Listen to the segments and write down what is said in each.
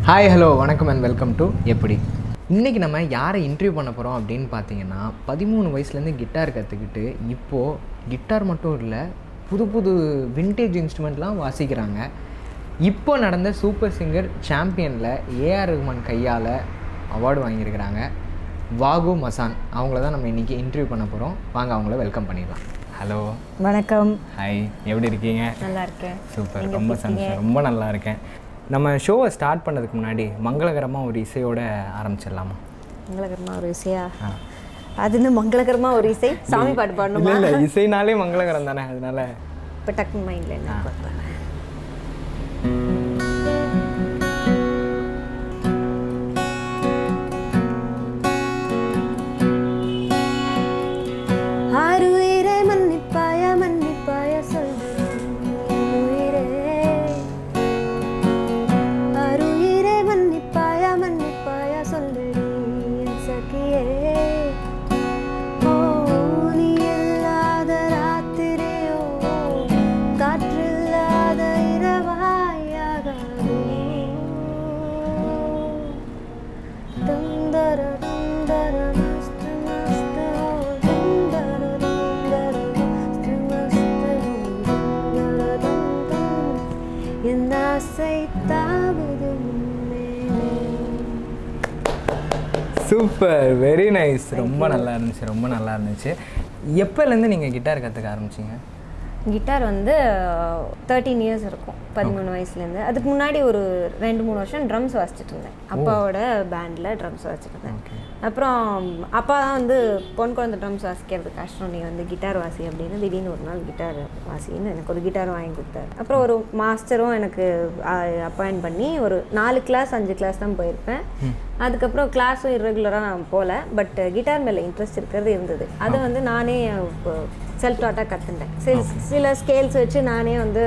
Hi hello வணக்கம் and welcome to எப்படி. இன்றைக்கி நம்ம யாரை இன்டர்வியூ பண்ண போகிறோம் அப்படின்னு பார்த்தீங்கன்னா 13 வயசுலேருந்து கிட்டார் கற்றுக்கிட்டு இப்போது கிட்டார் மட்டும் இல்லை புது புது விண்டேஜ் இன்ஸ்ட்ருமெண்ட்லாம் வாசிக்கிறாங்க. இப்போ நடந்த சூப்பர் சிங்கர் சாம்பியனில் ஏஆர் ரஹ்மான் கையால் அவார்டு வாங்கியிருக்கிறாங்க. வாகு மசான் அவங்கள தான் நம்ம இன்றைக்கி இன்டர்வியூ பண்ண போகிறோம். வாங்க அவங்கள வெல்கம் பண்ணிடலாம். ஹலோ வணக்கம். ஹாய், எப்படி இருக்கீங்க? நல்லா இருக்கேன். சூப்பர், ரொம்ப சந்தோஷம், ரொம்ப நல்லா இருக்கேன். நம்ம ஷோவை ஸ்டார்ட் பண்ணதுக்கு முன்னாடி மங்களகரமாக ஒரு இசையோடு ஆரம்பிச்சிடலாமா? மங்களகரமாக ஒரு இசையா? அதுன்னு மங்களகரமாக ஒரு இசை சாமி பாட்டு பாடணுமா? இல்லை, இசைனாலே மங்களகரம் தானே, அதனால இப்போ டக்கு மைண்டில் என்ன சூப்பர், வெரி நைஸ். ரொம்ப நல்லா இருந்துச்சு. எப்போலேருந்து நீங்கள் கிட்டார் கற்றுக்க ஆரம்பிச்சிங்க? கிட்டார் வந்து 13 இயர்ஸ் இருக்கும், 13 வயசுலேருந்து. அதுக்கு முன்னாடி ஒரு 2-3 வருஷம் ட்ரம்ஸ் வாசிச்சுட்டு இருந்தேன். அப்பாவோட பேண்டில் ட்ரம்ஸ் வாசிச்சுட்டு இருந்தேன். அப்புறம் அப்பா தான் வந்து பொன் குழந்தை ட்ரம்ஸ் வாசிக்கிறது கஷ்டம், நீ வந்து கிட்டார் வாசி அப்படின்னு திடீர்னு ஒரு நாள் கிட்டார் வாசின்னு எனக்கு ஒரு கிட்டார் வாங்கி கொடுத்தாரு. அப்புறம் ஒரு மாஸ்டரும் எனக்கு அப்பாயின்ட் பண்ணி ஒரு 4 கிளாஸ் 5 கிளாஸ் தான் போயிருப்பேன். அதுக்கப்புறம் கிளாஸும் இர்ரெகுலராக நான் போகல. பட் கிட்டார் மேலே இன்ட்ரெஸ்ட் இருக்கிறது இருந்தது. அதை வந்து நானே செல்ஃப் டாட்டாக கற்றுட்டேன். சில ஸ்கேல்ஸ் வச்சு நானே வந்து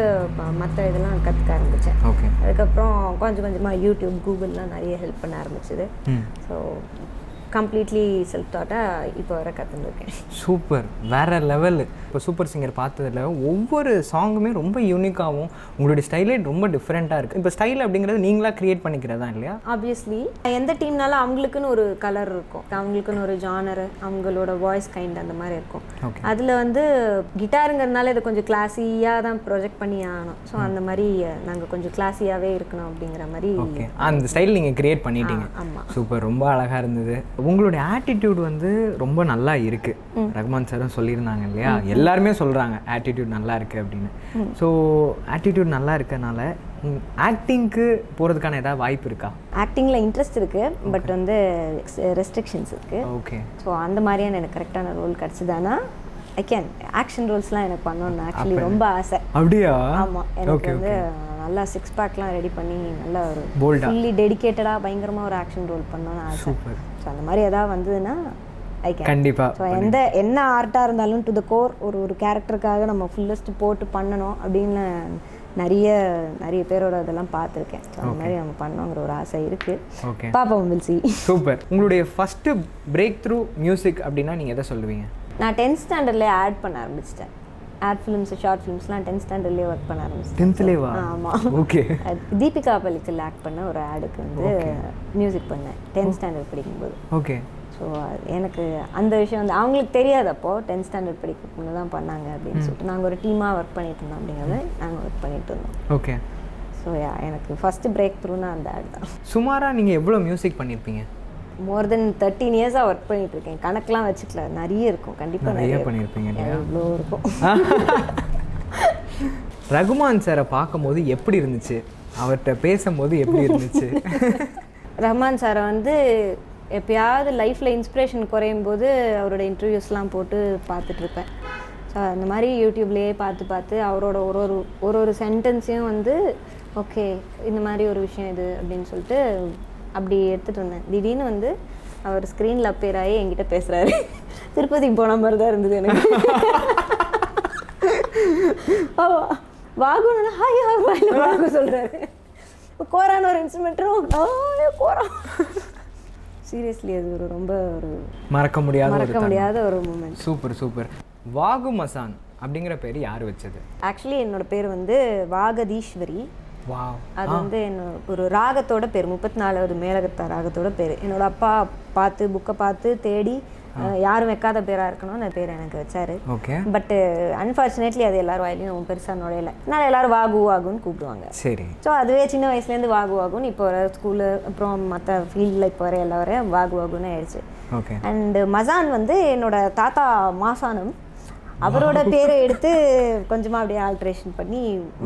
மற்ற இதெல்லாம் கற்றுக்க ஆரம்பித்தேன். அதுக்கப்புறம் கொஞ்சம் கொஞ்சமாக யூடியூப், கூகுள்லாம் நிறைய ஹெல்ப் பண்ண ஆரம்பிச்சிது. ஸோ கம்ப்ளீட்லி செல்ஃப் டாட்டாக இப்போ வர கற்றுருக்கேன். சூப்பர், வேறு லெவல். இப்போ சூப்பர் சிங்கர் பார்த்ததில் ஒவ்வொரு சாங்குமே ரொம்ப யூனிக்காகவும் உங்களுடைய ஸ்டைலே ரொம்ப டிஃப்ரெண்ட்டாக இருக்குது. இப்போ ஸ்டைல் அப்படிங்கிறது நீங்களாக க்ரியேட் பண்ணிக்கிறதா இல்லையா? ஆப்வியஸ்லி எந்த டீம்னாலும் அவங்களுக்குன்னு ஒரு கலர் இருக்கும், அவங்களுக்குன்னு ஒரு ஜானர், அவங்களோட வாய்ஸ் கைண்ட் அந்த மாதிரி இருக்கும். அதில் வந்து கிட்டாருங்கிறதுனால இதை கொஞ்சம் கிளாஸியாக தான் ப்ரொஜெக்ட் பண்ணி ஆகணும். ஸோ அந்த மாதிரி நாங்கள் கொஞ்சம் கிளாஸியாகவே இருக்கணும் அப்படிங்கிற மாதிரி அந்த ஸ்டைல் நீங்கள் க்ரியேட் பண்ணிட்டீங்க. ஆமாம், சூப்பர், ரொம்ப அழகாக இருந்தது. உங்களுடைய ஆட்டிடியூட் வந்து ரொம்ப நல்லா இருக்குது. ரஹ்மான் சாரும் சொல்லியிருந்தாங்க இல்லையா, எல்லாருமே சொல்கிறாங்க ஆட்டிடியூட் நல்லா இருக்குது அப்படின்னு. ஸோ ஆட்டிடியூட் நல்லா இருக்கனால ஆக்டிங்க்கு போகிறதுக்கான ஏதாவது வாய்ப்பு இருக்கா? ஆக்டிங்கில் இன்ட்ரெஸ்ட் இருக்குது, பட் வந்து ரெஸ்ட்ரிக்ஷன்ஸ் இருக்குது. ஓகே. ஸோ அந்த மாதிரியான எனக்கு கரெக்டான ரோல் கிடச்சிதானா ஐ கேன். ஆக்ஷன் ரோல்ஸ்லாம் எனக்கு பண்ணணும்னு ஆக்சுவலி ரொம்ப ஆசை. அப்படியா? ஆமாம், எனக்கு வந்து நல்லா 6 பேக்லாம் ரெடி பண்ணி நல்லா ஒரு ஃபுல்லி டெடிக்கேட்டடாக பயங்கரமாக ஒரு ஆக்ஷன் ரோல் பண்ணணும்னு ஆசை. ஸோ அந்த மாதிரி ஏதாவது வந்ததுன்னா ஐ கேன் கண்டிப்பாக. ஸோ என்ன ஆர்ட்டாக இருந்தாலும் டு த கோர் ஒரு கேரக்டருக்காக நம்ம ஃபுல்லஸ்ட்டு போட்டு பண்ணணும் அப்படின்னு நிறைய பேரோட இதெல்லாம் பார்த்துருக்கேன். ஸோ அந்த மாதிரி நம்ம பண்ணோங்கிற ஒரு ஆசை இருக்குது. ஓகே, பாப்போம், வில் சி. சூப்பர். உங்களுடைய ஃபஸ்ட்டு பிரேக் த்ரூ மியூசிக் அப்படின்னா நீங்கள் எதை சொல்லுவீங்க? நான் 10th ஸ்டாண்டர்ட்லேயே ஆட் பண்ண ஆரம்பிச்சிட்டேன். ஆட் ஃபிலிம்ஸ், ஷார்ட் ஃபிலிம்ஸ்லாம் 10th ஸ்டாண்டர்ட்லேயே ஒர்க் பண்ண ஆரம்பிச்சிட்டேன். 10th? ஆமாம். ஓகே. தீபிகா பள்ளிக்கல் ஆக்ட் பண்ண ஒரு ஆடுக்கு வந்து மியூசிக் பண்ணேன் 10th ஸ்டாண்டர்ட் படிக்கும்போது. ஓகே. ஸோ எனக்கு அந்த விஷயம் வந்து அவங்களுக்கு தெரியாது. அப்போது 10th ஸ்டாண்டர்ட் படிக்கும் தான் பண்ணாங்க அப்படின்னு சொல்லிட்டு நாங்கள் ஒரு டீமாக ஒர்க் பண்ணிட்டு இருந்தோம். அப்படிங்கிறது நாங்கள் ஒர்க் பண்ணிட்டு இருந்தோம். ஓகே. ஸோ எனக்கு ஃபஸ்ட்டு பிரேக் த்ரூனா அந்த ஆட் தான். சுமாராக நீங்கள் எவ்வளோ மியூசிக் பண்ணியிருப்பீங்க? மோர் தென் 13 இயர்ஸாக ஒர்க் பண்ணிட்டு இருக்கேன். கணக்கெலாம் வச்சுக்கல, நிறைய இருக்கும். கண்டிப்பாக நிறைய பண்ணியிருப்பீங்க. எவ்வளோ இருக்கும். ரகுமான் சாரை பார்க்கும்போது எப்படி இருந்துச்சு? அவர்கிட்ட பேசும்போது எப்படி இருந்துச்சு? ரஹ்மான் சாரை வந்து எப்பயாவது லைஃப்பில் இன்ஸ்பிரேஷன் குறையும் போது அவரோட இன்டர்வியூஸ்லாம் போட்டு பார்த்துட்ருப்பேன். ஸோ அந்த மாதிரி யூடியூப்லேயே பார்த்து அவரோட ஒரு சென்டென்ஸையும் வந்து ஓகே இந்த மாதிரி ஒரு விஷயம் இது அப்படின்னு சொல்லிட்டு அப்படி எடுத்துகிட்டு வந்தேன். திடீர்னு வந்து அவர் ஸ்க்ரீனில் அப்பேர் ஆகி என்கிட்ட பேசுகிறாரு. திருப்பதிக்கு போன மாதிரி தான் இருந்தது எனக்கு. வாகுன்னு வாகு சொல்கிறாரு. கோரான ஒரு இன்ஸ்ட்ருமெண்ட்டும் கோரா. சீரியஸ்லி அது ஒரு ரொம்ப ஒரு மறக்க முடியாத ஒரு மூமெண்ட். சூப்பர். வாகு மசான் அப்படிங்கிற பேர் யார் வச்சது? ஆக்சுவலி என்னோட பேர் வந்து வாகதீஸ்வரி. வாவ். அது வந்து ஒரு ராகத்தோட பேர், 34வது மேலகத்தா ராகத்தோட பேர். என்னோட அப்பா பார்த்து புக்கை பார்த்து தேடி யாரும் வைக்காத பேராக இருக்கணும் அந்த பேர் எனக்கு வச்சாரு. ஓகே. பட் அன்ஃபார்ச்சுனேட்லி அது எல்லாரும் வாயிலையும் பெருசாக நுழையல. அதனால எல்லாரும் வாகு வாகுன்னு கூப்பிடுவாங்க. சரி. ஸோ அதுவே சின்ன வயசுலேருந்து வாகு வாகுன்னு இப்போ வர ஸ்கூலு அப்புறம் மற்ற ஃபீல்டில் இப்போ வர எல்லா வர வாகு வாகுன்னு ஆயிடுச்சு. ஓகே. அண்ட் மசான் வந்து என்னோட தாத்தா மாசானம் அவரோட பேரை எடுத்து கொஞ்சமாக அப்படியே ஆல்ட்ரேஷன் பண்ணி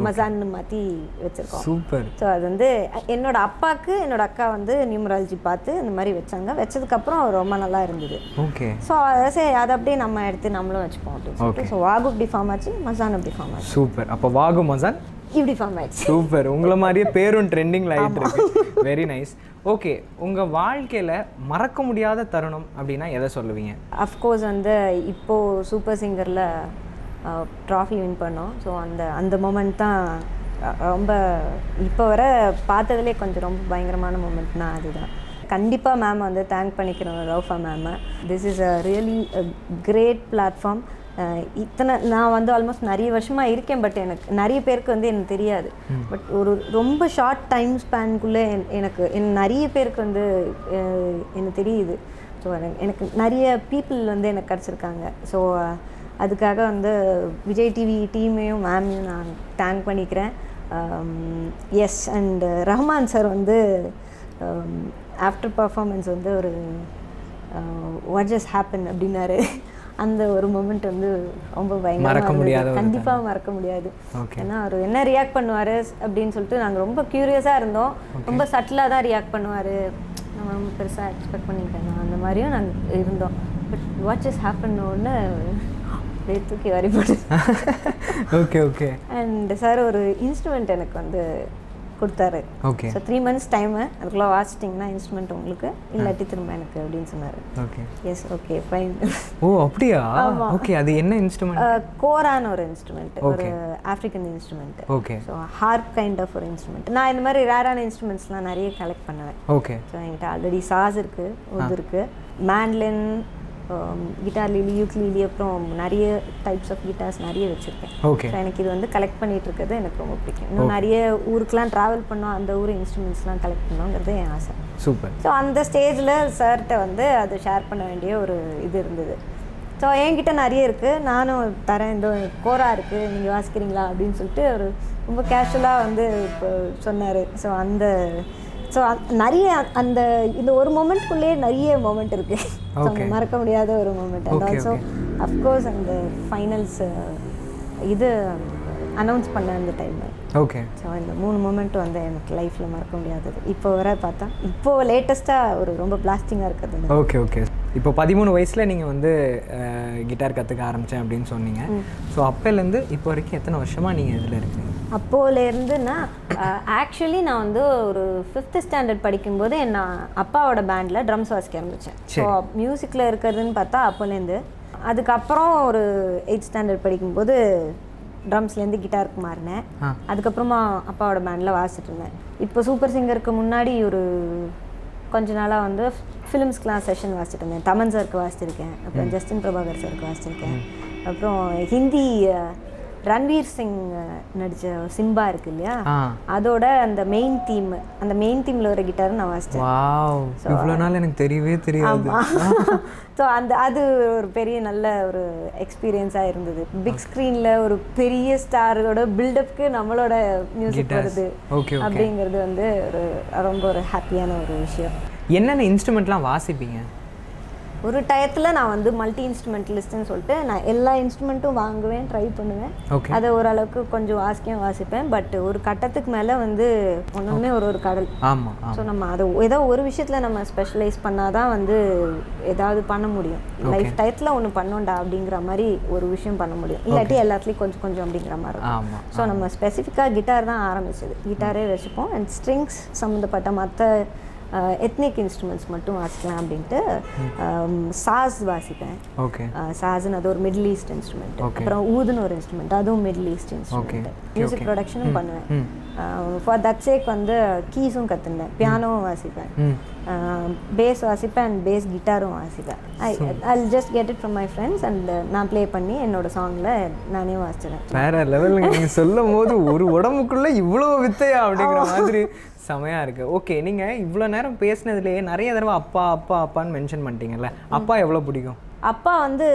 மசான்னு மாற்றி வச்சுருக்கோம். சூப்பர். ஸோ அது வந்து என்னோட அப்பாவுக்கு என்னோட அக்கா வந்து நியூமராலஜி பார்த்து இந்த மாதிரி வச்சாங்க. வச்சதுக்கப்புறம் ரொம்ப நல்லா இருந்தது. ஓகே. ஸோ சரி அதை அப்படியே நம்ம எடுத்து நம்மளும் வச்சுப்போம் அப்படின்னு சொல்லிட்டு ஸோ வாகு இப்படி ஃபார்ம் ஆச்சு, மசான் அப்படி ஃபார்ம் ஆச்சு. சூப்பர். அப்போ வாகு மசான் இப்படி ஃபார்ம் ஆயிடுச்சு. சூப்பர். உங்களை மாதிரியே பேரும் ட்ரெண்டிங்கில் ஆகிட்டு இருக்கு. Very nice. ஓகே, உங்கள் வாழ்க்கையில் மறக்க முடியாத தருணம் அப்படின்னா எதை சொல்லுவீங்க? அஃப்கோர்ஸ் வந்து இப்போது சூப்பர் சிங்கரில் ட்ராஃபி வின் பண்ணோம். ஸோ அந்த மொமெண்ட் தான் ரொம்ப இப்போ வர பார்த்ததுலேயே கொஞ்சம் ரொம்ப பயங்கரமான மொமெண்ட்னா அதுதான். கண்டிப்பாக மேம் வந்து தேங்க் பண்ணிக்கிறோம், Raufa ma'am. This is a really great platform. இத்தனை நான் வந்து ஆல்மோஸ்ட் நிறைய வருஷமாக இருக்கேன். பட் எனக்கு நிறைய பேருக்கு வந்து எனக்கு தெரியாது. பட் ஒரு ரொம்ப ஷார்ட் டைம் ஸ்பேனுக்குள்ளே எனக்கு நிறைய பேருக்கு வந்து எனக்கு தெரியுது. ஸோ எனக்கு நிறைய பீப்புள் வந்து எனக்கு கிடச்சிருக்காங்க. ஸோ அதுக்காக வந்து விஜய் டிவி டீமையும் மேமையும் நான் தேங்க் பண்ணிக்கிறேன். எஸ். அண்ட் ரஹ்மான் சார் வந்து ஆஃப்டர் பர்ஃபார்மன்ஸ் வந்து ஒரு வாட் ஜஸ்ட் ஹேப்பன் அப்படின்னாரு. அந்த ஒரு மொமெண்ட் வந்து ரொம்ப பயங்கரமாக, கண்டிப்பாக மறக்க முடியாது. ஏன்னா அவர் என்ன ரியாக்ட் பண்ணுவார் அப்படின்னு சொல்லிட்டு நாங்கள் ரொம்ப க்யூரியஸாக இருந்தோம். ரொம்ப சட்டிலாக தான் ரியாக்ட் பண்ணுவார். நம்ம ரொம்ப பெருசாக எக்ஸ்பெக்ட் பண்ணிட்டேன் அந்த மாதிரியும் நாங்கள் இருந்தோம். பட் வாட் ஜஸ்ட் ஹேப்பன் ஒன்று அப்படியே தூக்கி வரி போட்டு. Okay okay. அண்ட் சார் ஒரு இன்ஸ்ட்ருமெண்ட் எனக்கு வந்து கொடுத்தாரு. ஓகே. ஸோ 3 months டைமு, அதுக்குள்ளே வாசிட்டிங்கன்னா இன்ஸ்ட்ருமெண்ட் உங்களுக்கு, இல்லாட்டி திரும்ப எனக்கு அப்படின்னு சொன்னார். Okay. Yes. Okay fine. Oh அப்படியா? ஓகே. அது என்ன இன்ஸ்ட்ருமெண்ட்? கோரான்னு ஒரு இன்ஸ்ட்ருமெண்ட், ஒரு African instrument. Okay. So harp kind of ஒரு இன்ஸ்ட்ருமெண்ட். நான் இந்த மாதிரி ரேரான இன்ஸ்ட்ருமெண்ட்ஸ்லாம் நிறைய கலெக்ட் பண்ணுவேன். ஓகே. ஸோ என்கிட்ட ஆல்ரெடி சாஸ் இருக்குது, உது இருக்குது, மேண்ட்லின், கிட்டார் லிலி, யூக்லிலி, அப்புறம் நிறைய டைப்ஸ் ஆஃப் கிட்டார்ஸ் நிறைய வச்சுருக்கேன். ஓகே. ஸோ எனக்கு இது வந்து கலெக்ட் பண்ணிகிட்டு இருக்கிறது எனக்கு ரொம்ப பிடிக்கும். இன்னும் நிறைய ஊருக்கெலாம் ட்ராவல் பண்ணோம், அந்த ஊர் இன்ஸ்ட்ருமெண்ட்ஸ்லாம் கலெக்ட் பண்ணோங்கிறது என் ஆசை. சூப்பர். ஸோ அந்த ஸ்டேஜில் சார்கிட்ட வந்து அது ஷேர் பண்ண வேண்டிய ஒரு இது இருந்தது. ஸோ என்கிட்ட நிறைய இருக்குது, நானும் தரேன், இந்த கோரா இருக்குது, நீங்கள் வாசிக்கிறீங்களா அப்படின்னு சொல்லிட்டு ஒரு ரொம்ப கேஷுவலாக வந்து இப்போ சொன்னார். ஸோ நிறைய அந்த இந்த ஒரு மொமெண்ட்குள்ளேயே நிறைய மொமெண்ட் இருக்குது. ஸோ மறக்க முடியாத ஒரு மொமெண்ட். அண்ட் ஆல்சோ அஃப்கோர்ஸ் அந்த ஃபைனல்ஸ் இது அனௌன்ஸ் பண்ண அந்த டைமில். ஓகே. ஸோ இந்த 3 மொமெண்ட் வந்து எனக்கு லைஃப்பில் மறக்க முடியாதது. இப்போ வர பார்த்தா இப்போது லேட்டஸ்ட்டாக ஒரு ரொம்ப பிளாஸ்டிங்காக இருக்கிறது. Okay okay. இப்போ 13 வயசில் நீங்கள் வந்து கிட்டார் கற்றுக்க ஆரம்பித்தேன் அப்படின்னு சொன்னீங்க. ஸோ அப்போலேருந்து இப்போ வரைக்கும் எத்தனை வருஷமாக நீங்கள் இதில் இருக்கீங்க? அப்போலேருந்துன்னா ஆக்சுவலி நான் வந்து ஒரு 5th standard படிக்கும்போது நான் அப்பாவோட பேண்டில் ட்ரம்ஸ் வாசிக்க ஆரம்பித்தேன். ஸோ மியூசிக்கில் இருக்கிறதுன்னு பார்த்தா அப்போலேருந்து. அதுக்கப்புறம் ஒரு 8th standard படிக்கும்போது ட்ரம்ஸ்லேருந்து கிட்டாருக்கு மாறினேன். அதுக்கப்புறமா அப்பாவோட பேண்டில் வாசிட்டு இருந்தேன். இப்போ சூப்பர் சிங்கருக்கு முன்னாடி ஒரு கொஞ்ச நாளாக வந்து ஃபிலிம்ஸ்க்கெலாம் செஷன் வாசிட்டு இருந்தேன். தமன் சாருக்கு வாசிச்சிருக்கேன், அப்புறம் ஜஸ்டின் பிரபாகர் சாருக்கு வாசிச்சிருக்கேன், அப்புறம் ஹிந்தி ரன்வீர் சிங் நடித்த சிம்பா இருக்கு இல்லையா, அதோட அந்த மெயின் தீமில் ஒரு கிட்டார் நான் வாசித்தேன். இவ்வளோ நாள் எனக்கு தெரியவே தெரியாது. ஸோ அது ஒரு பெரிய நல்ல ஒரு எக்ஸ்பீரியன்ஸாக இருந்தது. பிக் ஸ்க்ரீனில் ஒரு பெரிய ஸ்டாரோட பில்டப்க்கு நம்மளோட மியூசிக் வருது அப்படிங்கிறது வந்து ரொம்ப ஒரு ஹாப்பியான ஒரு விஷயம். என்னென்ன இன்ஸ்ட்ருமெண்ட்லாம் வாசிப்பீங்க? ஒரு டயத்தில் நான் வந்து மல்டி இன்ஸ்ட்ருமெண்டலிஸ்ட்னு சொல்லிட்டு நான் எல்லா இன்ஸ்ட்ருமெண்ட்டும் வாங்குவேன், ட்ரை பண்ணுவேன். அதை ஓரளவுக்கு கொஞ்சம் வாசிப்பேன். பட் ஒரு கட்டத்துக்கு மேலே வந்து ஒன்றுமே ஒரு கடல். ஆமாம். ஸோ நம்ம அதை ஏதோ ஒரு விஷயத்தில் நம்ம ஸ்பெஷலைஸ் பண்ணால் தான் வந்து ஏதாவது பண்ண முடியும். லைஃப் டயத்தில் ஒன்று பண்ணோண்டா அப்படிங்கிற மாதிரி ஒரு விஷயம் பண்ண முடியும். இல்லாட்டி எல்லாத்துலேயும் கொஞ்சம் கொஞ்சம் அப்படிங்கிற மாதிரி இருக்கும். ஸோ நம்ம ஸ்பெசிஃபிக்காக கிட்டார் தான் ஆரம்பிச்சது. கிட்டாரே வச்சுப்போம். அண்ட் ஸ்ட்ரிங்ஸ் சம்மந்தப்பட்ட மற்ற எத்னிக் இன்ஸ்ட்ருமெண்ட்ஸ் மட்டும் வாசிக்கலாம் அப்படின்ட்டு சாஸ் வாசிப்பேன். ஓகே. சாஸ்ன்னு அது ஒரு மிடில் ஈஸ்ட் இன்ஸ்ட்ருமெண்ட். அப்புறம் ஊதுன்னு ஒரு இன்ஸ்ட்ருமெண்ட், அதுவும் மிடில் ஈஸ்ட் இன்ஸ்ட்ருமெண்ட். மியூசிக் ப்ரொடக்ஷனும் பண்ணுவேன். ஃபார் தட் சேக் வந்து கீஸும் கற்றுனேன், பியானோவும் வாசிப்பேன், பேஸ் வாசிப்பேன் அண்ட் பேஸ் கிட்டாரும் வாசிப்பேன். I just get it from my friends and நான் ப்ளே பண்ணி என்னோட சாங்கில் நானே வாசிச்சிடுறேன். வேற லெவலுங்க. நீங்கள் சொல்லும் போது ஒரு உடம்புக்குள்ளே இவ்வளோ வித்தையா அப்படிங்கிற மாதிரி செமையாக இருக்குது. ஓகே, நீங்கள் இவ்வளோ நேரம் பேசினதுலேயே நிறைய தடவை அப்பா அப்பா அப்பான்னு மென்ஷன் பண்ணிட்டீங்கல்ல, அப்பா எவ்வளோ பிடிக்கும்? அப்பா வந்து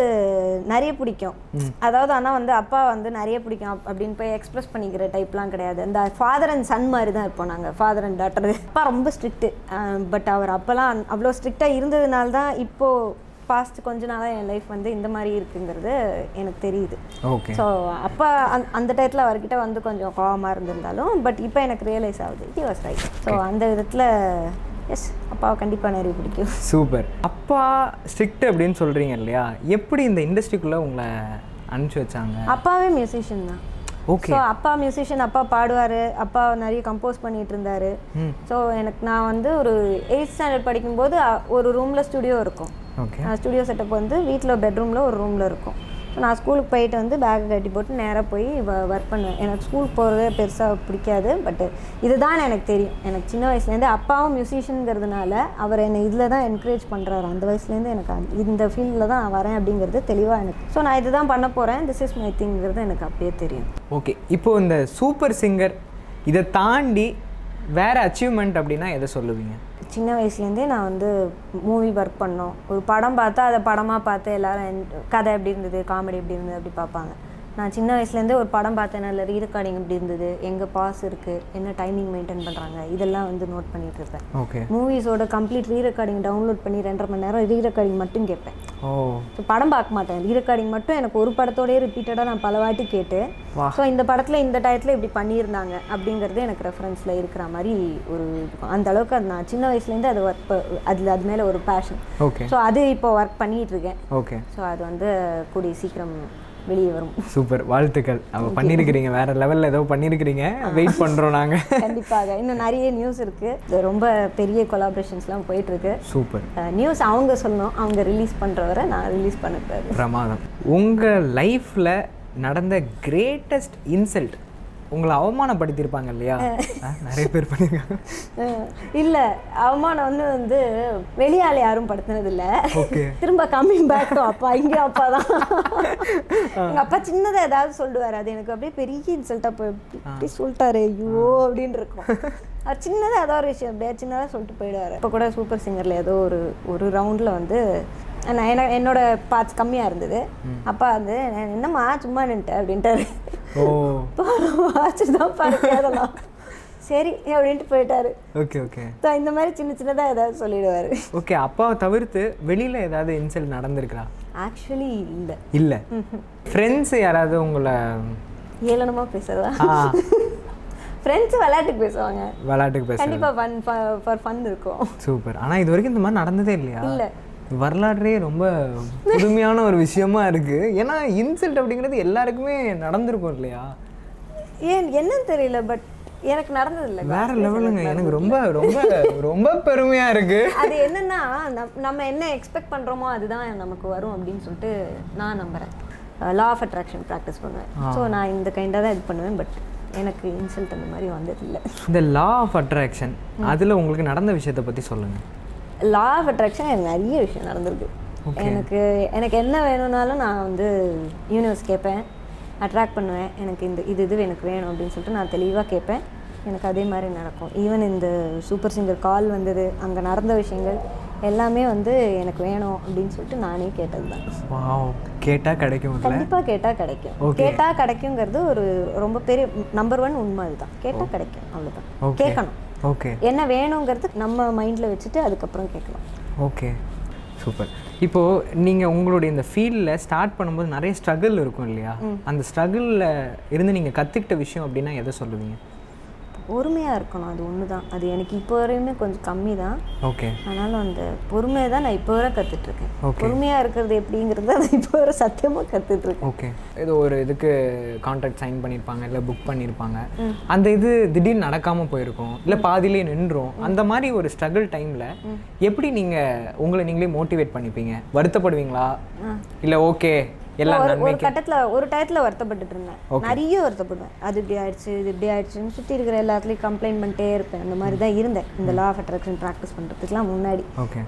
நிறைய பிடிக்கும், அதாவது ஆனால் வந்து அப்பா வந்து நிறைய பிடிக்கும் அப்படின்னு போய் எக்ஸ்பிரஸ் பண்ணிக்கிற டைப்லாம் கிடையாது. இந்த ஃபாதர் அண்ட் சன் மாதிரி தான் இருப்போம் நாங்கள், ஃபாதர் அண்ட் டாட்டர். அப்பா ரொம்ப ஸ்ட்ரிக்ட்டு, பட் அவர் அப்போல்லாம் அவ்வளோ ஸ்ட்ரிக்டாக இருந்ததுனால தான் இப்போது பாஸ்ட் கொஞ்ச நாளாக என் லைஃப் வந்து இந்த மாதிரி இருக்குங்கிறது எனக்கு தெரியுது. ஓகே. ஸோ அப்பா அந்த டயத்தில் அவர்கிட்ட வந்து கொஞ்சம் கோவமாக இருந்திருந்தாலும் பட் இப்போ எனக்கு ரியலைஸ் ஆகுது ஹி வாஸ் ரைட். ஸோ அந்த விதத்தில் எஸ், அப்பாவை கண்டிப்பாக நிறைய பிடிக்கும். சூப்பர். அப்பா ஸ்ட்ரிக்ட் அப்படின்னு சொல்கிறீங்க இல்லையா, எப்படி இந்த இண்டஸ்ட்ரிக்குள்ளே உங்களை அனுப்பிச்சி வச்சாங்க? அப்பாவே மியூசிஷியன் தான். ஓகே. ஸோ அப்பா மியூசிஷியன், அப்பா பாடுவார், அப்பா நிறைய கம்போஸ் பண்ணிகிட்டு இருந்தார். ஸோ நான் வந்து ஒரு 8th ஸ்டாண்டர்ட் படிக்கும்போது ஒரு ரூமில் ஸ்டுடியோ இருக்கும். ஓகே. ஸ்டுடியோ செட்டப் வந்து வீட்டில் பெட்ரூமில் ஒரு ரூமில் இருக்கும். ஸோ நான் ஸ்கூலுக்கு போயிட்டு வந்து பேக்கை கட்டி போட்டு நேராக போய் ஒர்க் பண்ணுவேன். எனக்கு ஸ்கூலுக்கு போகிறதே பெருசாக பிடிக்காது, பட் இதுதான் எனக்கு தெரியும். எனக்கு சின்ன வயசுலேருந்து அப்பாவும் மியூசிஷியனுங்கிறதுனால அவர் என்னை இதில் தான் என்கரேஜ் பண்ணுறாரு. அந்த வயசுலேருந்து எனக்கு இந்த ஃபீல்டில் தான் வரேன் அப்படிங்கிறது தெளிவாக எனக்கு. ஸோ நான் இது தான் பண்ண போகிறேன், திஸ் இஸ் மை திங்கிறது எனக்கு அப்பயே தெரியும். ஓகே. இப்போது இந்த சூப்பர் சிங்கர் இதை தாண்டி வேறு அச்சீவ்மெண்ட் அப்படின்னா எதை சொல்லுவீங்க? சின்ன வயசுலேருந்தே நான் வந்து மூவி ஒர்க் பண்ணோம். ஒரு படம் பார்த்தா அதை படமாக பார்த்து எல்லோரும் கதை எப்படி இருந்தது, காமெடி எப்படி இருந்தது அப்படி பார்ப்பாங்க. நான் சின்ன வயசுலேருந்தே ஒரு படம் பார்த்தேன், நல்ல ரீரெக்கார்டிங் எப்படி இருந்தது, எங்கே பாஸ் இருக்குது, என்ன டைமிங் மெயின்டைன் பண்ணுறாங்க, இதெல்லாம் வந்து நோட் பண்ணிகிட்டு இருப்பேன். ஓகே. மூவிஸோட கம்ப்ளீட் ரீரெக்கார்டிங் டவுன்லோட் பண்ணி 2.5 மணி நேரம் ரீரெக்கார்டிங் மட்டும் கேட்பேன். ஸோ படம் பார்க்க மாட்டேன், ரீரெக்கார்டிங் மட்டும் எனக்கு ஒரு படத்தோடய ரிப்பீட்டடாக நான் பல வாட்டி கேட்டு, ஸோ இந்த படத்தில் இந்த டயத்தில் இப்படி பண்ணியிருந்தாங்க அப்படிங்கிறது எனக்கு ரெஃபரன்ஸில் இருக்கிற மாதிரி ஒரு அந்த அளவுக்கு அது நான் சின்ன வயசுலேருந்து அது ஒர்க் அது மேலே ஒரு பேஷன். ஓகே. ஸோ அது இப்போ ஒர்க் பண்ணிகிட்டு இருக்கேன். ஓகே. ஸோ அது வந்து கூடிய சீக்கிரம் வெளியே வரும். சூப்பர், வாழ்த்துக்கள். அவள் பண்ணியிருக்கிறீங்க, வேற லெவலில் ஏதோ பண்ணியிருக்கிறீங்க, வெயிட் பண்ணுறோம் நாங்கள். கண்டிப்பாக இன்னும் நிறைய நியூஸ் இருக்குது, ரொம்ப பெரிய கொலாபரேஷன்ஸ்லாம் போயிட்டுருக்கு. சூப்பர். நியூஸ் அவங்க சொல்லணும், அவங்க ரிலீஸ் பண்ணுறவரை நான் ரிலீஸ் பண்ணக்கூடாது. பிரமாதம். உங்கள் லைஃப்பில் நடந்த கிரேட்டஸ்ட் இன்சல்ட், உங்களை அவமானப்படுத்தியிருப்பாங்க இல்லையா, நிறைய பேர் பண்ணியிருக்காங்க. இல்லை, அவமானம் வந்து வெளியால் யாரும் படுத்தினதில்லை. ஓகே. திரும்ப கம்மிங் பேக் டு அப்பா, இங்கே அப்பா தான். எங்கள் அப்பா சின்னதாக ஏதாவது சொல்லுவார், அது எனக்கு அப்படியே பெரிய இன்சல்ட்டாக போய் இப்படி சொல்லிட்டாரு ஐயோ அப்படின்னு இருக்கும். அது சின்னதாக ஏதோ ஒரு விஷயம் அப்படியே சின்னதாக சொல்லிட்டு போயிடுவார். இப்போ கூட சூப்பர் சிங்கரில் ஏதோ ஒரு ரவுண்டில் வந்து நான் என்னோட பார்ட்ஸ் கம்மியாக இருந்தது. அப்பா வந்து என்னம்மா சும்மா நின்ட்டு அப்படின்ட்டாரு. ஓ, வாட்ச் தான் பாருங்க அதெல்லாம் சரி அப்படின்ட்டு போயிட்டாரு. ஓகே. ஓகே. இந்த மாதிரி சின்னதாக ஏதாவது சொல்லிடுவார். ஓகே. அப்பாவை தவிர்த்து வெளியில் ஏதாவது இன்சல்ட் நடந்திருக்கா? ஆக்சுவலி இல்லை. ஃப்ரெண்ட்ஸ் யாராவது உங்களை ஏளனமாக பேசுறதா? ஃப்ரெண்ட்ஸ் விளையாட்டுக்கு பேசுவாங்க, கண்டிப்பாக ஃபன் இருக்கும். சூப்பர். ஆனால் இது வரைக்கும் இந்த மாதிரி நடந்ததே இல்லையா? இல்லை. வரலாற்றே ரொம்ப புதுமையான ஒரு விஷயமா இருக்கு. ஏன்னா இன்சல்ட் அப்படிங்கிறது எல்லாருக்குமே நடந்திருக்கும் இல்லையா? என்னன்னு தெரியல, பட் எனக்கு நடந்ததில்லை. வேற லெவலுங்க. எனக்கு ரொம்ப ரொம்ப ரொம்ப பெருமையா இருக்கு. அது என்னன்னா நம்ம என்ன எக்ஸ்பெக்ட் பண்றோமோ அதுதான் நமக்கு வரும் அப்படின்னு சொல்லிட்டு நான் நம்புறேன். லா ஆஃப் அட்ராக்ஷன் ப்ராக்டிஸ் பண்ணுவேன். ஸோ நான் இந்த கைண்டாக தான் இது பண்ணுவேன், பட் எனக்கு இன்சல்ட் அந்த மாதிரி வந்ததில்லை. இந்த லா ஆஃப் அட்ராக்ஷன் அதில் உங்களுக்கு நடந்த விஷயத்தை பற்றி சொல்லுங்கள். லா ஆஃப் அட்ராக்ஷன் எனக்கு நிறைய விஷயம் நடந்திருக்கு. எனக்கு என்ன வேணும்னாலும் நான் வந்து யூனிவர்ஸ் கேட்பேன், அட்ராக்ட் பண்ணுவேன். எனக்கு இது எனக்கு வேணும் அப்படின்னு சொல்லிட்டு நான் தெளிவாக கேட்பேன், எனக்கு அதே மாதிரி நடக்கும். ஈவன் இந்த சூப்பர் சிங்கர் கால் வந்தது, அங்கே நடந்த விஷயங்கள் எல்லாமே வந்து எனக்கு வேணும் அப்படின்னு சொல்லிட்டு நானே கேட்டது தான். கேட்டால் கிடைக்கும், கண்டிப்பாக கேட்டால் கிடைக்கும். கேட்டால் கிடைக்குங்கிறது ஒரு ரொம்ப பெரிய நம்பர் 1 உண்மை. அதுதான், கேட்டால் கிடைக்கும், அவ்வளோதான். கேட்கணும். ஓகே. என்ன வேணுங்கிறது நம்ம மைண்டில் வச்சுட்டு அதுக்கப்புறம் கேட்கலாம். Okay, super. இப்போது நீங்கள் உங்களுடைய இந்த ஃபீல்டில் ஸ்டார்ட் பண்ணும்போது நிறைய ஸ்ட்ரகிள் இருக்கும் இல்லையா? அந்த ஸ்ட்ரகிளில் இருந்து நீங்கள் கற்றுக்கிட்ட விஷயம் அப்படின்னா எதை சொல்லுவீங்க? பொறுமையாக இருக்கணும், அது ஒன்று தான். அது எனக்கு இப்போ வரையுமே கொஞ்சம் கம்மி தான். ஓகே. ஆனாலும் அந்த பொறுமையை தான் நான் இப்போ வரை கற்றுட்ருக்கேன். பொறுமையாக இருக்கிறது எப்படிங்கிறத நான் இப்போ வரை சத்தியமாக கற்றுட்ருக்கேன். ஓகே. ஏதோ ஒரு இதுக்கு கான்ட்ராக்ட் சைன் பண்ணியிருப்பாங்க, இல்லை புக் பண்ணியிருப்பாங்க, அந்த இது திடீர்னு நடக்காமல் போயிருக்கும், இல்லை பாதியிலே நின்றும். அந்த மாதிரி ஒரு ஸ்ட்ரகிள் டைமில் எப்படி நீங்கள் உங்களை நீங்களே மோட்டிவேட் பண்ணிப்பீங்க? வருத்தப்படுவீங்களா, இல்லை ஓகே எல்லாம் ஒரு கட்டத்தில் ஒரு டயத்தில் வருத்தப்பட்டுட்டு இருந்தேன், நிறைய வருத்தப்படுவேன். அது இப்படி ஆயிடுச்சு, இது இப்படி ஆயிடுச்சுன்னு சுற்றி இருக்கிற எல்லாத்துலேயும் கம்ப்ளைண்ட் பண்ணிட்டே இருப்பேன். அந்த மாதிரி தான் இருந்தேன் இந்த லா ஆஃப் அட்ராக்ஷன் ப்ராக்டிஸ் பண்ணுறதுக்குலாம் முன்னாடி.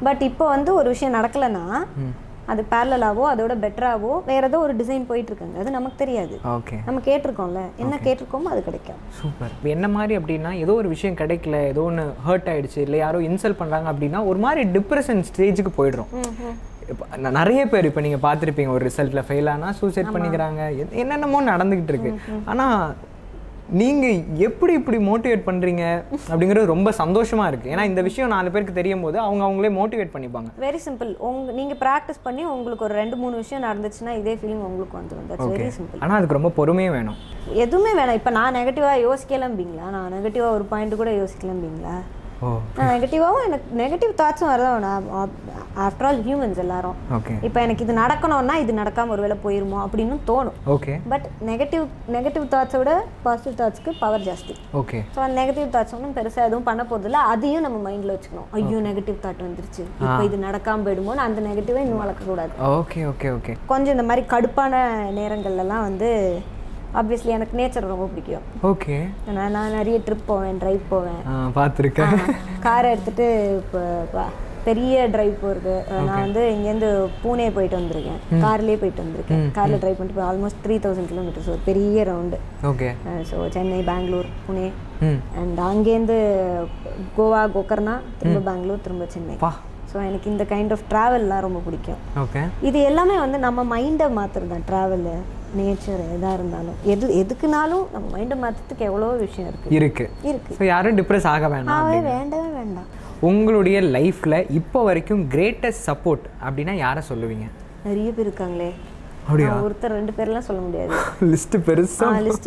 பட் இப்போ வந்து ஒரு விஷயம் நடக்கலைன்னா அது பேரலாவோ அதோட பெட்டராகவோ வேறு ஏதோ ஒரு டிசைன் போயிட்டு இருக்காங்க, அது நமக்கு தெரியாது. நம்ம கேட்டிருக்கோம்ல, என்ன கேட்டிருக்கோமோ அது கிடைக்கும். சூப்பர். என்ன மாதிரி அப்படின்னா ஏதோ ஒரு விஷயம் கிடைக்கல, ஏதோ ஒன்று ஹர்ட் ஆகிடுச்சு, இல்லை யாரோ இன்சல்ட் பண்ணுறாங்க அப்படின்னா ஒரு மாதிரி டிப்ரெஷன் ஸ்டேஜுக்கு போயிடுறோம். இப்போ நிறைய பேர் இப்போ நீங்கள் பார்த்துருப்பீங்க, ஒரு ரிசல்ட்டில் ஃபெயில் ஆனால் சூசைட் பண்ணிக்கிறாங்க, என்னென்னமோ நடந்துக்கிட்டு இருக்கு. ஆனால் நீங்கள் எப்படி இப்படி மோட்டிவேட் பண்ணுறீங்க அப்படிங்கிறது ரொம்ப சந்தோஷமாக இருக்குது. ஏன்னா இந்த விஷயம் 4 பேருக்கு தெரியும் போது அவங்களே மோட்டிவேட் பண்ணிப்பாங்க. Very simple. நீங்கள் ப்ராக்டிஸ் பண்ணி உங்களுக்கு ஒரு 2-3 விஷயம் நடந்துச்சுன்னா இதே ஃபீலிங் உங்களுக்கு வந்துடும். That's very simple. ஆனால் அதுக்கு ரொம்ப பொறுமையே வேணும். எதுவுமே வேணாம். இப்போ நான் நெகட்டிவாக யோசிக்கலம்பிங்களா, நான் நெகட்டிவாக ஒரு பாயிண்ட் கூட யோசிக்கலம்பிங்களா, நெகட்டிவாகவும் எனக்கு நெகட்டிவ் தாட்ஸும் வரதான். ஆஃப்டர் ஆல் ஹியூமன்ஸ் எல்லாரும். இப்போ எனக்கு இது நடக்கணும்னா இது நடக்காமல் ஒரு வேளை போயிருமோ அப்படின்னு தோணும். பட் நெகட்டிவ் தாட்ஸோட பாசிட்டிவ் தாட்ஸ்க்கு பவர் ஜாஸ்தி. ஸோ அந்த நெகட்டிவ் தாட்ஸ் ஒன்றும் பெருசாக எதுவும் பண்ண போதில்லை. அதையும் நம்ம மைண்டில் வச்சுக்கணும். ஐயோ நெகட்டிவ் தாட் வந்துருச்சு, இப்போ இது நடக்காமல் போயிடுமோன்னு அந்த நெகட்டிவை இன்னும் வளர்க்கக்கூடாது. கொஞ்சம் இந்த மாதிரி கடுப்பான நேரங்கள்லாம் வந்து ஆப்வியஸ்லி எனக்கு நேச்சர் ரொம்ப பிடிக்கும். நான் நிறைய ட்ரிப் போவேன், ட்ரைவ் போவேன், பார்த்துருக்கேன். காரை எடுத்துகிட்டு இப்போ பெரிய ட்ரைவ் போகிறது. நான் வந்து இங்கேருந்து பூனே போயிட்டு வந்திருக்கேன், கார்லேயே போயிட்டு வந்திருக்கேன். காரில் ட்ரைவ் பண்ணிட்டு ஆல்மோஸ்ட் 3000 கிலோமீட்டர்ஸ், ஒரு பெரிய round. So Chennai, Bangalore, Pune, and அங்கேருந்து கோவா, கோகர்னா, திரும்ப பெங்களூர், திரும்ப சென்னை. ஸோ எனக்கு இந்த கைண்ட் ஆஃப் ட்ராவல்லாம் ரொம்ப பிடிக்கும். இது எல்லாமே வந்து நம்ம மைண்டை மாற்றுறது தான். ட்ராவலு, நேச்சர், எதாக இருந்தாலும் எதுக்குனாலும் நம்ம மைண்டை மாற்றுறதுக்கு எவ்வளோ விஷயம் இருக்கு. ஸோ யாரும் டிப்ரெஸ் ஆக வேண்டவே வேண்டாம். உங்களுடைய லைஃப்பில் இப்போ வரைக்கும் கிரேட்டஸ்ட் சப்போர்ட் அப்படின்னா யாரை சொல்லுவீங்க? நிறைய பேர் இருக்காங்களே. ஒருத்தர் 2 பேர்லாம் சொல்ல முடியாது. லிஸ்ட்டு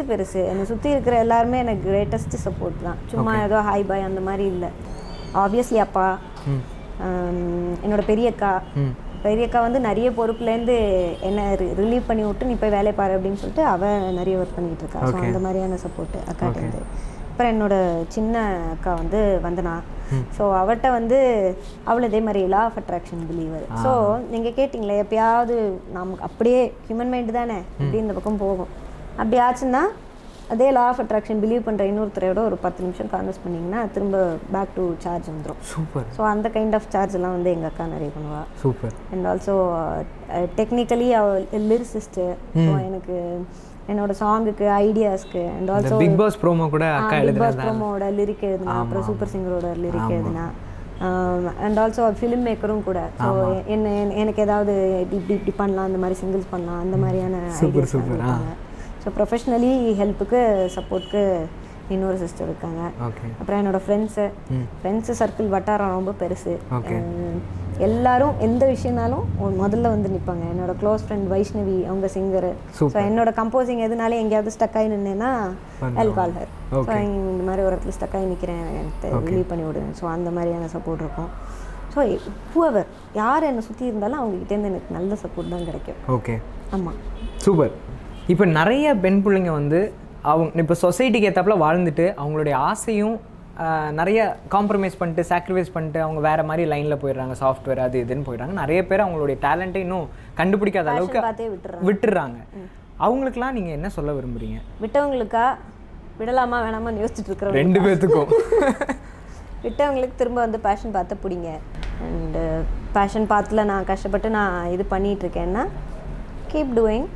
பெருசு. என்னை சுற்றி இருக்கிற எல்லாருமே எனக்கு கிரேட்டஸ்ட் சப்போர்ட் தான். சும்மா ஏதோ ஹாய் பாய் அந்த மாதிரி இல்லை. ஆப்வியஸ்லி அப்பா, என்னோட பெரியக்கா வந்து நிறைய பொறுப்புலேருந்து என்னை ரிலீவ் பண்ணி விட்டு நீ போய் வேலையை பாரு அப்படின்னு சொல்லிட்டு அவள் நிறைய ஒர்க் பண்ணிக்கிட்டு இருக்கா. ஸோ அந்த மாதிரியான சப்போர்ட்டு அக்காட்டேருந்து. அப்புறம் என்னோட சின்ன அக்கா வந்து வந்தனா. ஸோ அவட்ட வந்து அவள் இதே மாதிரி law of attraction believer. So நீங்கள் கேட்டிங்களே எப்பயாவது நமக்கு அப்படியே ஹியூமன் மைண்டு தானே அப்படி இந்த பக்கம் போகும். அப்படி ஆச்சுன்னா அதே லா ஆஃப் அட்ராக்ஷன் பிலீவ் பண்ணுற இன்னொருத்தரோட ஒரு 10 நிமிஷம் கான்வர்ஸ் பண்ணிங்கன்னா திரும்ப பேக் டு சார்ஜ் வந்துடும். சூப்பர். ஸோ அந்த கைண்ட் ஆஃப் சார்ஜ் எல்லாம் வந்து எங்கள் அக்கா நிறைய பண்ணுவாள். சூப்பர். அண்ட் ஆல்சோ டெக்னிக்கலி அவள் லிரிசிஸ்ட்டு. ஸோ எனக்கு என்னோட சாங்குக்கு, ஐடியாஸ்க்கு, and also big boss promo கூட அக்கா எழுதுனா, பிக் பாஸ் ப்ரோமோட லிரிக் எழுதுனா, அப்புறம் சூப்பர் சிங்கரோட லிரிக் எழுதுனா, அண்ட் ஆல்சோ ஃபிலிம் மேக்கரும் கூட. ஸோ எனக்கு ஏதாவது இப்படி பண்ணலாம், அந்த மாதிரி சிங்கிள்ஸ் பண்ணலாம், அந்த மாதிரியான ஐடியாஸ் இருக்காங்க. ஸோ ப்ரொஃபஷ்னலி ஹெல்ப்புக்கு, சப்போர்ட்க்கு இன்னொரு சிஸ்டர் இருக்காங்க. அப்புறம் என்னோடய ஃப்ரெண்ட்ஸு சர்க்கிள் வட்டாரம் ரொம்ப பெருசு. எல்லாரும் எந்த விஷயம்னாலும் முதல்ல வந்து நிற்பாங்க. என்னோட க்ளோஸ் ஃப்ரெண்ட் வைஷ்ணவி, அவங்க சிங்கரு. ஸோ என்னோட கம்போசிங் எதுனாலே எங்கேயாவது ஸ்டக் ஆகி நின்னேன்னா ஐல் கால் ஹர். ஸோ இந்த மாதிரி ஒரு இடத்துல ஸ்டக் ஆகி நிற்கிறேன், எனக்கு ரிலீவ் பண்ணி விடுவேன். ஸோ அந்த மாதிரியான சப்போர்ட் இருக்கும். ஸோ ஹூவர் யார் என்னை சுற்றி இருந்தாலும் அவங்ககிட்டேருந்து எனக்கு நல்ல சப்போர்ட் தான் கிடைக்கும். ஆமாம். சூப்பர். இப்போ நிறைய பெண் பிள்ளைங்க வந்து அவங்க இப்போ சொசைட்டிக்கு ஏற்றாப்புல வாழ்ந்துட்டு அவங்களுடைய ஆசையும் நிறைய காம்ப்ரமைஸ் பண்ணிட்டு, சாக்ரிஃபைஸ் பண்ணிட்டு அவங்க வேறு மாதிரி லைனில் போயிடுறாங்க. சாஃப்ட்வேர் அது இதுன்னு போயிடுறாங்க. நிறைய பேர் அவங்களுடைய டேலண்ட்டை இன்னும் கண்டுபிடிக்காத அளவுக்கு விட்டுடுறாங்க. அவங்களுக்குலாம் நீங்கள் என்ன சொல்ல விரும்புகிறீங்க? விட்டவங்களுக்கா, விடலாமா வேணாமான்னு யோசிச்சுட்டு இருக்கிறோம் 2 பேர்த்துக்கும். விட்டவங்களுக்கு திரும்ப வந்து பேஷன் பார்த்து பிடிங்க. அண்டு பேஷன் பார்த்துல நான் கஷ்டப்பட்டு நான் இது பண்ணிகிட்ருக்கேன்னா கீப் டூயிங்.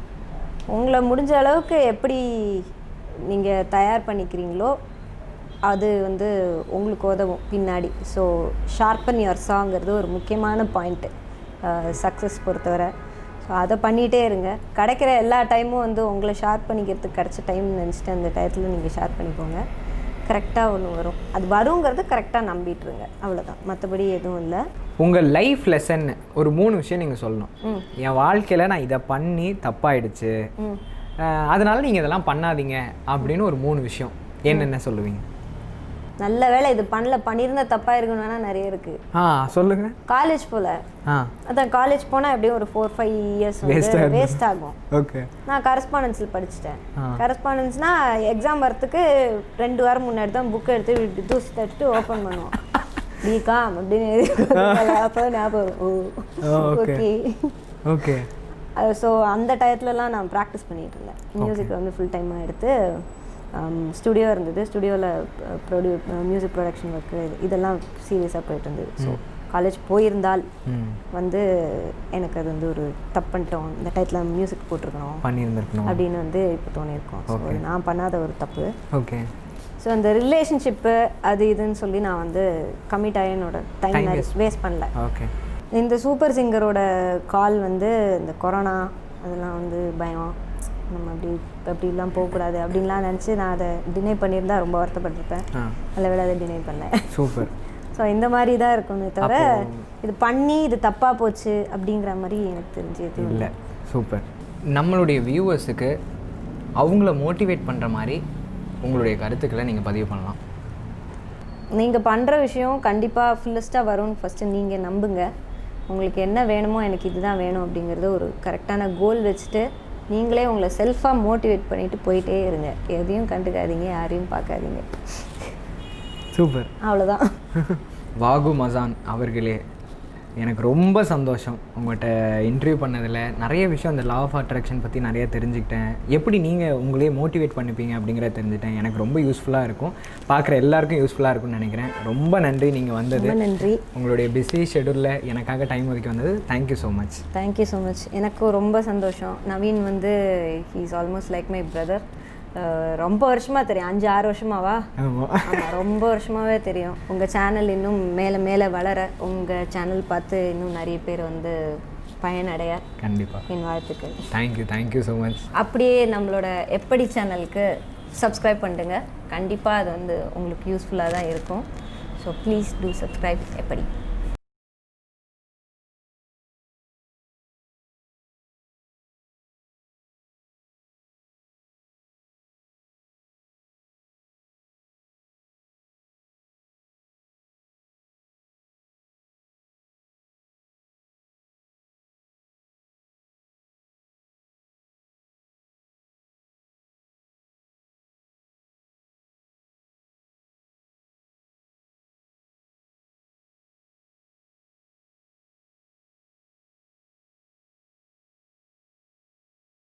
உங்களை முடிஞ்ச அளவுக்கு எப்படி நீங்கள் தயார் பண்ணிக்கிறீங்களோ அது வந்து உங்களுக்கு உதவும் பின்னாடி. ஸோ ஷார்ப்பன் யுவர் சாங்கிறது ஒரு முக்கியமான பாயிண்ட்டு சக்ஸஸ் பொறுத்தவரை. ஸோ அதை பண்ணிகிட்டே இருங்க. கிடைக்கிற எல்லா டைமும் வந்து உங்களை ஷார்ப் பண்ணிக்கிறதுக்கு கிடச்ச டைம்னு நினச்சிட்டு அந்த டயத்தில் நீங்கள் ஷார்ப் பண்ணிக்கோங்க. கரெக்டாக ஒன்று வரும். அது வருங்கிறது கரெக்டாக நம்பிட்டுருங்க, அவ்வளோதான். மற்றபடி எதுவும் இல்லை. உங்கள் லைஃப் லெசன் ஒரு 3 விஷயம் நீங்கள் சொல்லணும். என் வாழ்க்கையில் நான் இதை பண்ணி தப்பாயிடுச்சு, அதனால நீங்கள் இதெல்லாம் பண்ணாதீங்க அப்படின்னு ஒரு 3 விஷயம் என்னென்ன சொல்லுவீங்க? நல்ல வேலை இது பண்ணியிருந்தா தப்பாக இருக்குன்னு வேணால் நிறைய இருக்குது. சொல்லுங்கள். காலேஜ் போல் அதான் காலேஜ் போனால் எப்படியும் ஒரு 4-5 இயர்ஸ் வேஸ்ட் ஆகும். நான் கரஸ்பாண்டன்ஸில் படிச்சுட்டேன். கரஸ்பாண்டன்ஸ்னால் எக்ஸாம் வரத்துக்கு 2 வாரம் முன்னாடி தான் புக்கை எடுத்து தூசி தட்டுட்டு ஓப்பன் பண்ணுவோம். பிகாம் அப்படின்னு அப்போ ஞாபகம். ஓகே. ஸோ அந்த டயத்துலலாம் நான் ப்ராக்டிஸ் பண்ணிகிட்டு இருந்தேன். மியூசிக் வந்து ஃபுல் டைமாக எடுத்து ஸ்டுடியோ இருந்தது, ஸ்டுடியோவில் மியூசிக் ப்ரொடக்ஷன் ஒர்க்கு இதெல்லாம் சீரியஸாக போயிட்டு இருந்தது. ஸோ காலேஜ் போயிருந்தால் வந்து எனக்கு அது வந்து ஒரு தப்பு பண்ணிட்டோம், இந்த டயத்தில் மியூசிக் பண்ணியிருந்துருக்கணும் அப்படின்னு வந்து இப்போ தோணியிருக்கோம். ஸோ நான் பண்ணாத ஒரு தப்பு. ஓகே. ஸோ அந்த ரிலேஷன்ஷிப்பு அது இதுன்னு சொல்லி நான் வந்து கமிட் ஆகி என்னோட டைம் வேஸ்ட் பண்ணல. ஓகே. இந்த சூப்பர் சிங்கரோட கால் வந்து இந்த கொரோனா அதெல்லாம் வந்து பயம், நம்ம அப்படிலாம் போகக்கூடாது அப்படின்லாம் நினச்சி நான் அதை டினை பண்ணியிருந்தா ரொம்ப வருத்தப்பட்டிருப்பேன். நல்ல வேளை அதை டினை பண்ணேன். சூப்பர். ஸோ இந்த மாதிரி தான் இருக்குமே தவிர இது பண்ணி இது தப்பாக போச்சு அப்படிங்கிற மாதிரி எனக்கு தெரிஞ்சது இல்லை. சூப்பர். நம்மளுடைய வியூவர்ஸுக்கு அவங்கள மோட்டிவேட் பண்ணுற மாதிரி உங்களுடைய கருத்துக்களை நீங்கள் பதிவு பண்ணலாம். நீங்கள் பண்ணுற விஷயம் கண்டிப்பாக ஃபுல்லஸ்ட்டாக வரும்னு ஃபஸ்ட்டு நீங்கள் நம்புங்க. உங்களுக்கு என்ன வேணுமோ, எனக்கு இதுதான் வேணும் அப்படிங்கிறத ஒரு கரெக்டான கோல் வச்சுட்டு நீங்களே உங்களை செல்ஃபாக மோட்டிவேட் பண்ணிவிட்டு போயிட்டே இருங்க. எதையும் கண்டுக்காதீங்க, யாரையும் பார்க்காதீங்க. சூப்பர். அவ்வளோதான். வாகு மசான் அவர்களே, எனக்கு ரொம்ப சந்தோஷம் உங்கள்கிட்ட இன்டர்வியூ பண்ணதில். நிறைய விஷயம் அந்த லா ஆஃப் அட்ராக்ஷன் பற்றி நிறைய தெரிஞ்சுக்கிட்டேன். எப்படி நீங்கள் உங்களே மோட்டிவேட் பண்ணிப்பீங்க அப்படிங்கிறத தெரிஞ்சுட்டேன். எனக்கு ரொம்ப யூஸ்ஃபுல்லாக இருக்கும், பார்க்குற எல்லாருக்கும் யூஸ்ஃபுல்லாக இருக்கும்னு நினைக்கிறேன். ரொம்ப நன்றி நீங்கள் வந்தது. நன்றி. உங்களுடைய பிஸி ஷெடியூலில் எனக்காக டைம் ஒதுக்கி வந்தது. Thank you so much. Thank you so much. எனக்கும் ரொம்ப சந்தோஷம். நவீன் வந்து he is almost like my brother. ரொம்ப வருஷமாக தெரியும், 5-6 வருஷமாவா? ஆமாம், ரொம்ப வருஷமாகவே தெரியும். உங்கள் சேனல் இன்னும் மேலே மேலே வளர, உங்கள் சேனல் பார்த்து இன்னும் நிறைய பேர் வந்து பயனடைய கண்டிப்பாக என் வாழ்த்துக்கள். Thank you so much. அப்படியே நம்மளோட எப்படி சேனலுக்கு சப்ஸ்கிரைப் பண்ணுங்க. கண்டிப்பாக அது வந்து உங்களுக்கு யூஸ்ஃபுல்லாக தான் இருக்கும். ஸோ ப்ளீஸ் டூ சப்ஸ்கிரைப் எப்படி.